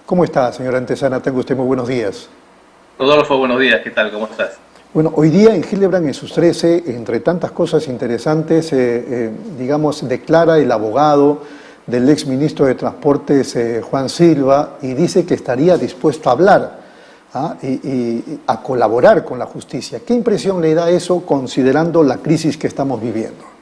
¿Cómo está, señora Antezana? Tenga usted muy buenos días. Rodolfo, buenos días. ¿Qué tal? ¿Cómo estás? Bueno, hoy día en Hildebrand, en sus 13, entre tantas cosas interesantes, digamos, declara el abogado del exministro de Transportes, Juan Silva, y dice que estaría dispuesto a hablar y a colaborar con la justicia. ¿Qué impresión le da eso considerando la crisis que estamos viviendo?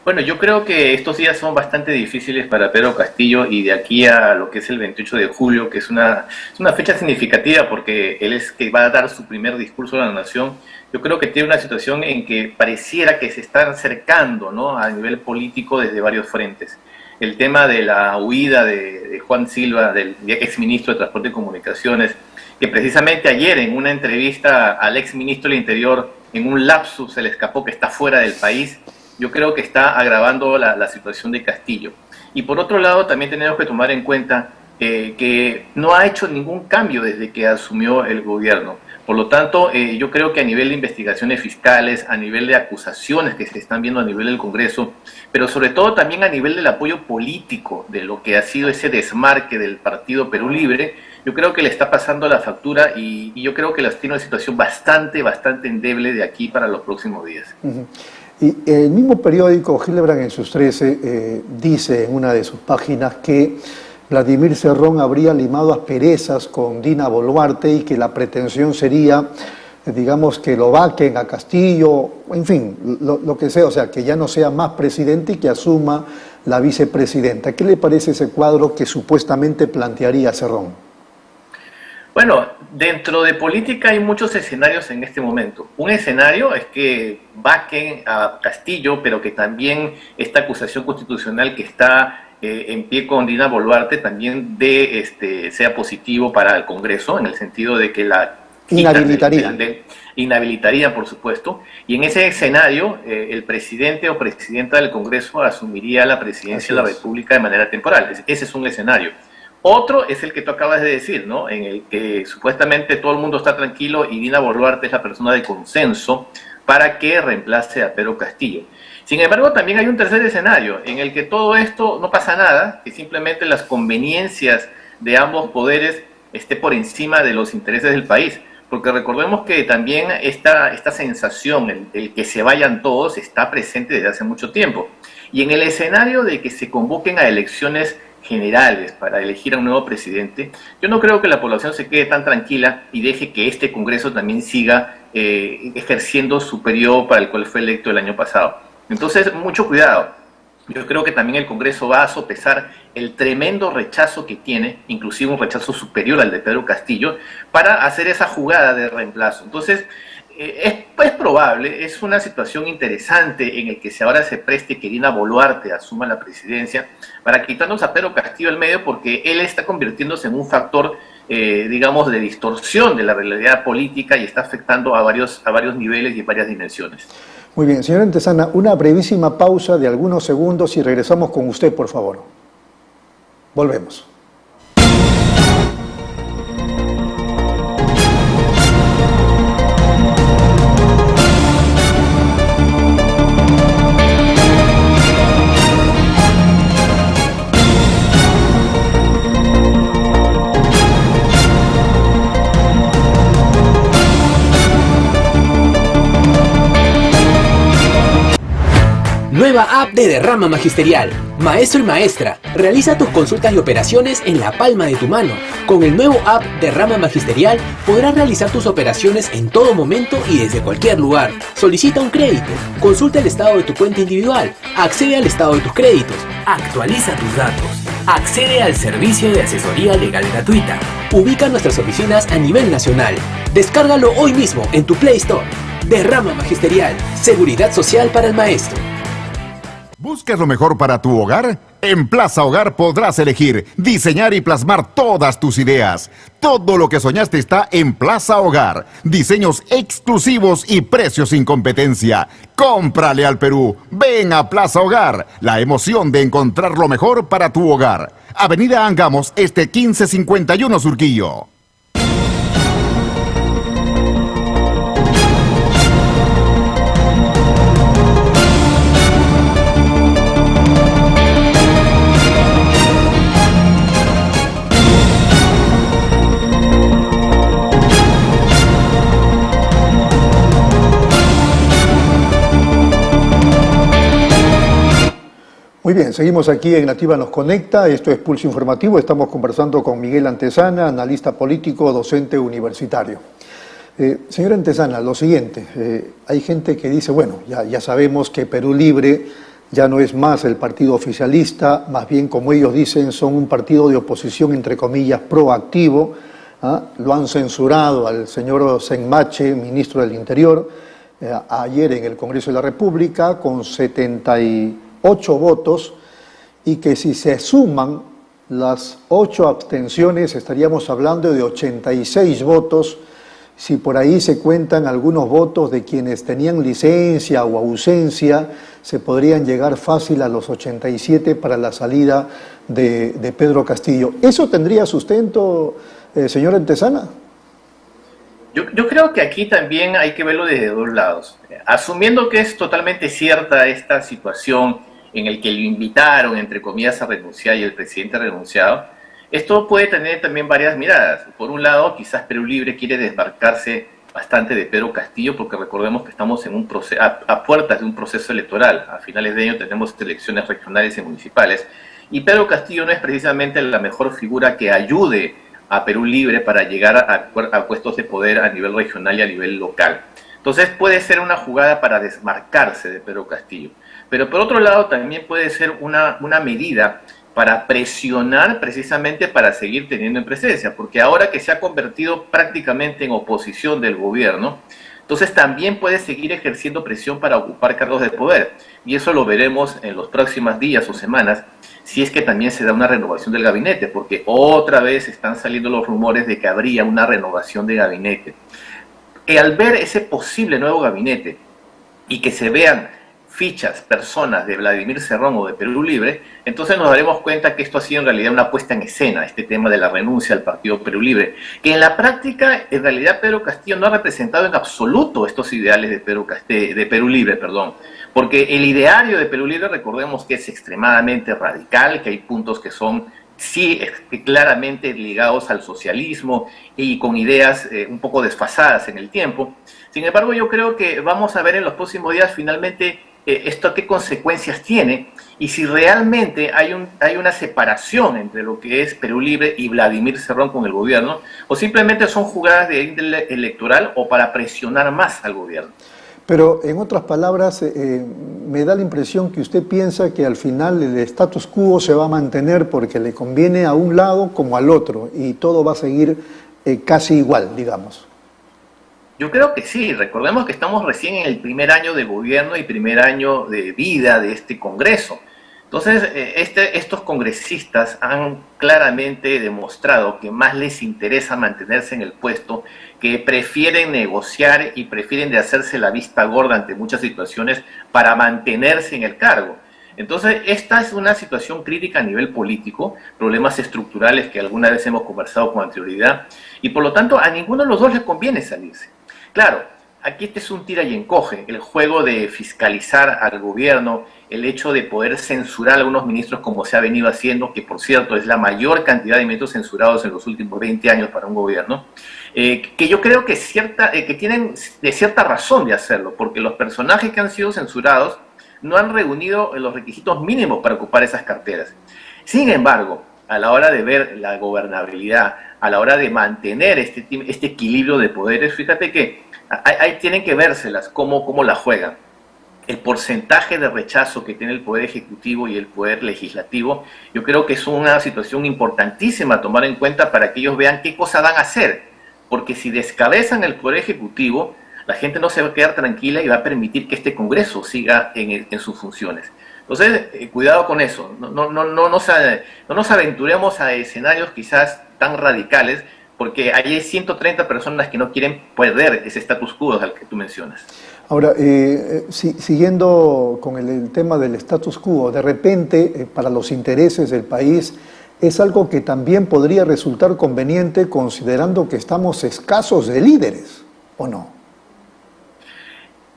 Bueno, yo creo que estos días son bastante difíciles para Pedro Castillo, y de aquí a lo que es el 28 de julio, que es una fecha significativa porque él es que va a dar su primer discurso a la nación. Yo creo que tiene una situación en que pareciera que se están acercando, ¿no?, a nivel político desde varios frentes. El tema de la huida de Juan Silva, del exministro de Transporte y Comunicaciones, que precisamente ayer en una entrevista al exministro del Interior, en un lapsus se le escapó que está fuera del país. Yo creo que está agravando la situación de Castillo. Y por otro lado, también tenemos que tomar en cuenta que no ha hecho ningún cambio desde que asumió el gobierno. Por lo tanto, yo creo que a nivel de investigaciones fiscales, a nivel de acusaciones que se están viendo a nivel del Congreso, pero sobre todo también a nivel del apoyo político de lo que ha sido ese desmarque del Partido Perú Libre, yo creo que le está pasando la factura y yo creo que tiene una situación bastante endeble de aquí para los próximos días. Y el mismo periódico, Hildebrand en sus 13, dice en una de sus páginas que Vladimir Cerrón habría limado asperezas con Dina Boluarte y que la pretensión sería, digamos, que lo vaquen a Castillo, en fin, lo que sea, o sea, que ya no sea más presidente y que asuma la vicepresidenta. ¿Qué le parece ese cuadro que supuestamente plantearía Cerrón? Bueno, dentro de política hay muchos escenarios en este momento. Un escenario es que vaquen a Castillo, pero que también esta acusación constitucional que está en pie con Dina Boluarte también sea positivo para el Congreso, en el sentido de que la inhabilitaría, por supuesto, y en ese escenario el presidente o presidenta del Congreso asumiría la presidencia de la República de manera temporal. Ese es un escenario. Otro es el que tú acabas de decir, ¿no?, en el que supuestamente todo el mundo está tranquilo y Dina Boluarte es la persona de consenso para que reemplace a Pedro Castillo. Sin embargo, también hay un tercer escenario en el que todo esto no pasa nada, que simplemente las conveniencias de ambos poderes esté por encima de los intereses del país. Porque recordemos que también esta sensación, el que se vayan todos, está presente desde hace mucho tiempo. Y en el escenario de que se convoquen a elecciones generales para elegir a un nuevo presidente, yo no creo que la población se quede tan tranquila y deje que este Congreso también siga ejerciendo su periodo para el cual fue electo el año pasado. Entonces, mucho cuidado. Yo creo que también el Congreso va a sopesar el tremendo rechazo que tiene, inclusive un rechazo superior al de Pedro Castillo, para hacer esa jugada de reemplazo. Entonces, es probable, es una situación interesante en el que ahora se preste que Dina Boluarte asuma la presidencia para quitarnos a Pedro Castillo del medio, porque él está convirtiéndose en un factor, digamos, de distorsión de la realidad política y está afectando a varios niveles y varias dimensiones. Muy bien, señora Antezana, una brevísima pausa de algunos segundos y regresamos con usted, por favor. Volvemos. Nueva app de Derrama Magisterial. Maestro y maestra, realiza tus consultas y operaciones en la palma de tu mano. Con el nuevo app Derrama Magisterial podrás realizar tus operaciones en todo momento y desde cualquier lugar. Solicita un crédito, consulta el estado de tu cuenta individual, accede al estado de tus créditos, actualiza tus datos, accede al servicio de asesoría legal gratuita. Ubica nuestras oficinas a nivel nacional. Descárgalo hoy mismo en tu Play Store. Derrama Magisterial, seguridad social para el maestro. ¿Buscas lo mejor para tu hogar? En Plaza Hogar podrás elegir, diseñar y plasmar todas tus ideas. Todo lo que soñaste está en Plaza Hogar. Diseños exclusivos y precios sin competencia. ¡Cómprale al Perú! Ven a Plaza Hogar, la emoción de encontrar lo mejor para tu hogar. Avenida Angamos, 1551 Surquillo. Muy bien, seguimos aquí en Nativa Nos Conecta, esto es Pulso Informativo, estamos conversando con Miguel Antezana, analista político, docente universitario. Señor Antezana, lo siguiente, hay gente que dice, bueno, ya sabemos que Perú Libre ya no es más el partido oficialista, más bien, como ellos dicen, son un partido de oposición, entre comillas, proactivo. Lo han censurado al señor Senmache, ministro del Interior, ayer en el Congreso de la República, con 78 votos, y que si se suman las 8 abstenciones, estaríamos hablando de 86 votos. Si por ahí se cuentan algunos votos de quienes tenían licencia o ausencia, se podrían llegar fácil a los 87 para la salida de Pedro Castillo. ¿Eso tendría sustento, señor Antezana? Yo creo que aquí también hay que verlo desde dos lados. Asumiendo que es totalmente cierta esta situación en el que lo invitaron, entre comillas, a renunciar y el presidente ha renunciado, esto puede tener también varias miradas. Por un lado, quizás Perú Libre quiere desmarcarse bastante de Pedro Castillo, porque recordemos que estamos en un proceso, a puertas de un proceso electoral. A finales de año tenemos elecciones regionales y municipales, y Pedro Castillo no es precisamente la mejor figura que ayude a Perú Libre para llegar a puestos de poder a nivel regional y a nivel local. Entonces puede ser una jugada para desmarcarse de Pedro Castillo. Pero por otro lado también puede ser una medida para presionar precisamente para seguir teniendo en presencia, porque ahora que se ha convertido prácticamente en oposición del gobierno, entonces también puede seguir ejerciendo presión para ocupar cargos de poder, y eso lo veremos en los próximos días o semanas, si es que también se da una renovación del gabinete, porque otra vez están saliendo los rumores de que habría una renovación de gabinete. Y al ver ese posible nuevo gabinete y que se vean fichas, personas de Vladimir Cerrón o de Perú Libre, entonces nos daremos cuenta que esto ha sido en realidad una puesta en escena, este tema de la renuncia al partido Perú Libre, que en la práctica, en realidad Pedro Castillo no ha representado en absoluto estos ideales de Perú Libre, porque el ideario de Perú Libre, recordemos que es extremadamente radical, que hay puntos que son sí claramente ligados al socialismo y con ideas un poco desfasadas en el tiempo. Sin embargo, yo creo que vamos a ver en los próximos días finalmente esto qué consecuencias tiene y si realmente hay una separación entre lo que es Perú Libre y Vladimir Cerrón con el gobierno, o simplemente son jugadas de índole electoral o para presionar más al gobierno. Pero en otras palabras, me da la impresión que usted piensa que al final el status quo se va a mantener porque le conviene a un lado como al otro y todo va a seguir casi igual, digamos. Yo creo que sí, recordemos que estamos recién en el primer año de gobierno y primer año de vida de este Congreso. Entonces, estos congresistas han claramente demostrado que más les interesa mantenerse en el puesto, que prefieren negociar y prefieren de hacerse la vista gorda ante muchas situaciones para mantenerse en el cargo. Entonces, esta es una situación crítica a nivel político, problemas estructurales que alguna vez hemos conversado con anterioridad, y por lo tanto a ninguno de los dos les conviene salirse. Claro, aquí este es un tira y encoge, el juego de fiscalizar al gobierno, el hecho de poder censurar a algunos ministros como se ha venido haciendo, que por cierto es la mayor cantidad de ministros censurados en los últimos 20 años para un gobierno, que yo creo que tienen de cierta razón de hacerlo, porque los personajes que han sido censurados no han reunido los requisitos mínimos para ocupar esas carteras. Sin embargo, a la hora de ver la gobernabilidad, a la hora de mantener este equilibrio de poderes, fíjate que ahí tienen que vérselas cómo la juegan. El porcentaje de rechazo que tiene el Poder Ejecutivo y el Poder Legislativo, yo creo que es una situación importantísima a tomar en cuenta para que ellos vean qué cosa van a hacer. Porque si descabezan el Poder Ejecutivo, la gente no se va a quedar tranquila y va a permitir que este Congreso siga en sus funciones. Entonces, cuidado con eso. No nos aventuremos a escenarios quizás tan radicales, porque hay 130 personas que no quieren perder ese status quo al que tú mencionas. Ahora, siguiendo con el tema del status quo, de repente, para los intereses del país, es algo que también podría resultar conveniente considerando que estamos escasos de líderes, ¿o no?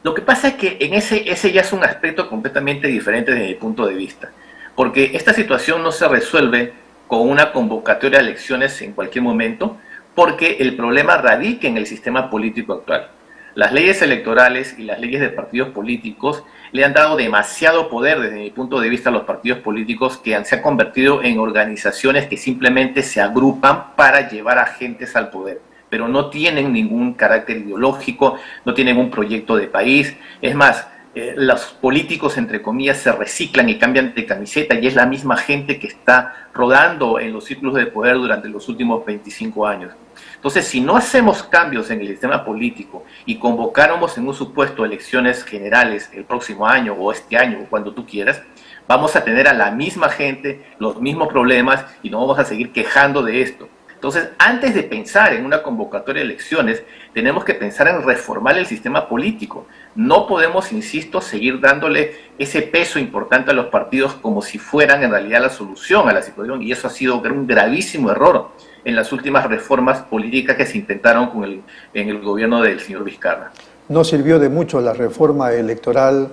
Lo que pasa es que en ese ya es un aspecto completamente diferente desde mi punto de vista, porque esta situación no se resuelve con una convocatoria de elecciones en cualquier momento, porque el problema radica en el sistema político actual. Las leyes electorales y las leyes de partidos políticos le han dado demasiado poder, desde mi punto de vista, a los partidos políticos, que se han convertido en organizaciones que simplemente se agrupan para llevar a gentes al poder, pero no tienen ningún carácter ideológico, no tienen un proyecto de país. Es más, los políticos, entre comillas, se reciclan y cambian de camiseta, y es la misma gente que está rodando en los círculos de poder durante los últimos 25 años. Entonces, si no hacemos cambios en el sistema político y convocáramos en un supuesto elecciones generales el próximo año o este año o cuando tú quieras, vamos a tener a la misma gente, los mismos problemas, y nos vamos a seguir quejando de esto. Entonces, antes de pensar en una convocatoria de elecciones, tenemos que pensar en reformar el sistema político. No podemos, insisto, seguir dándole ese peso importante a los partidos como si fueran en realidad la solución a la situación, y eso ha sido un gravísimo error en las últimas reformas políticas que se intentaron en el gobierno del señor Vizcarra. No sirvió de mucho la reforma electoral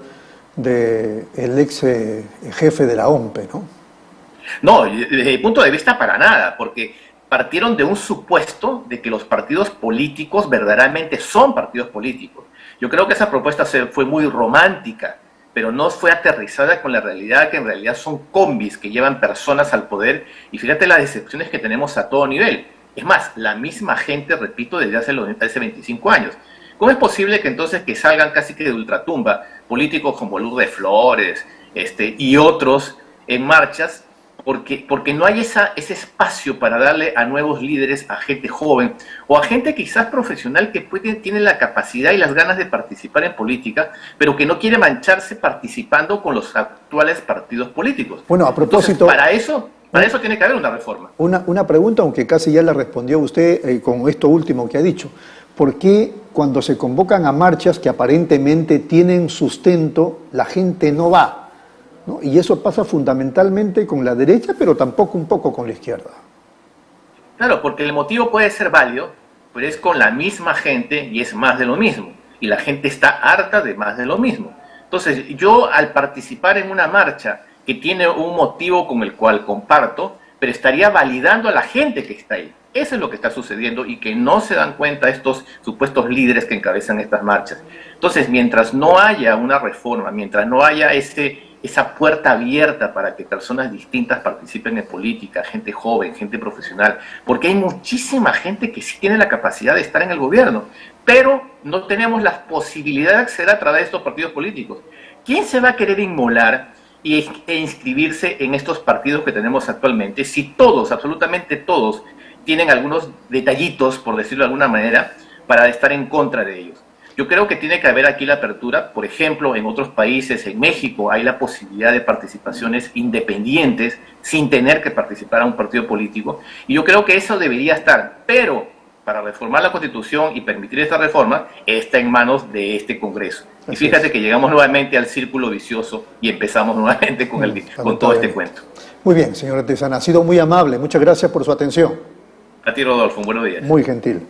del ex jefe de la OMPE, ¿no? No, desde mi punto de vista para nada, porque partieron de un supuesto de que los partidos políticos verdaderamente son partidos políticos. Yo creo que esa propuesta fue muy romántica, pero no fue aterrizada con la realidad, que en realidad son combis que llevan personas al poder, y fíjate las decepciones que tenemos a todo nivel. Es más, la misma gente, repito, desde hace 25 años. ¿Cómo es posible que entonces que salgan casi que de ultratumba políticos como Lourdes Flores y otros en marchas? Porque no hay ese espacio para darle a nuevos líderes, a gente joven o a gente quizás profesional que tiene la capacidad y las ganas de participar en política, pero que no quiere mancharse participando con los actuales partidos políticos. Bueno, a propósito... Entonces, para eso tiene que haber una reforma. Una pregunta, aunque casi ya la respondió usted con esto último que ha dicho. ¿Por qué cuando se convocan a marchas que aparentemente tienen sustento, la gente no va? ¿No? Y eso pasa fundamentalmente con la derecha, pero tampoco un poco con la izquierda. Claro, porque el motivo puede ser válido, pero es con la misma gente y es más de lo mismo. Y la gente está harta de más de lo mismo. Entonces, yo al participar en una marcha que tiene un motivo con el cual comparto, pero estaría validando a la gente que está ahí. Eso es lo que está sucediendo y que no se dan cuenta estos supuestos líderes que encabezan estas marchas. Entonces, mientras no haya una reforma, mientras no haya esa puerta abierta para que personas distintas participen en política, gente joven, gente profesional, porque hay muchísima gente que sí tiene la capacidad de estar en el gobierno, pero no tenemos la posibilidad de acceder a través de estos partidos políticos. ¿Quién se va a querer inmolar e inscribirse en estos partidos que tenemos actualmente si todos, absolutamente todos, tienen algunos detallitos, por decirlo de alguna manera, para estar en contra de ellos? Yo creo que tiene que haber aquí la apertura. Por ejemplo, en otros países, en México, hay la posibilidad de participaciones independientes sin tener que participar a un partido político. Y yo creo que eso debería estar. Pero para reformar la Constitución y permitir esta reforma, está en manos de este Congreso. Y fíjate que llegamos nuevamente al círculo vicioso y empezamos nuevamente con todo este cuento. Muy bien, señor Antezana. Ha sido muy amable. Muchas gracias por su atención. A ti, Rodolfo. Un buenos días. Muy gentil.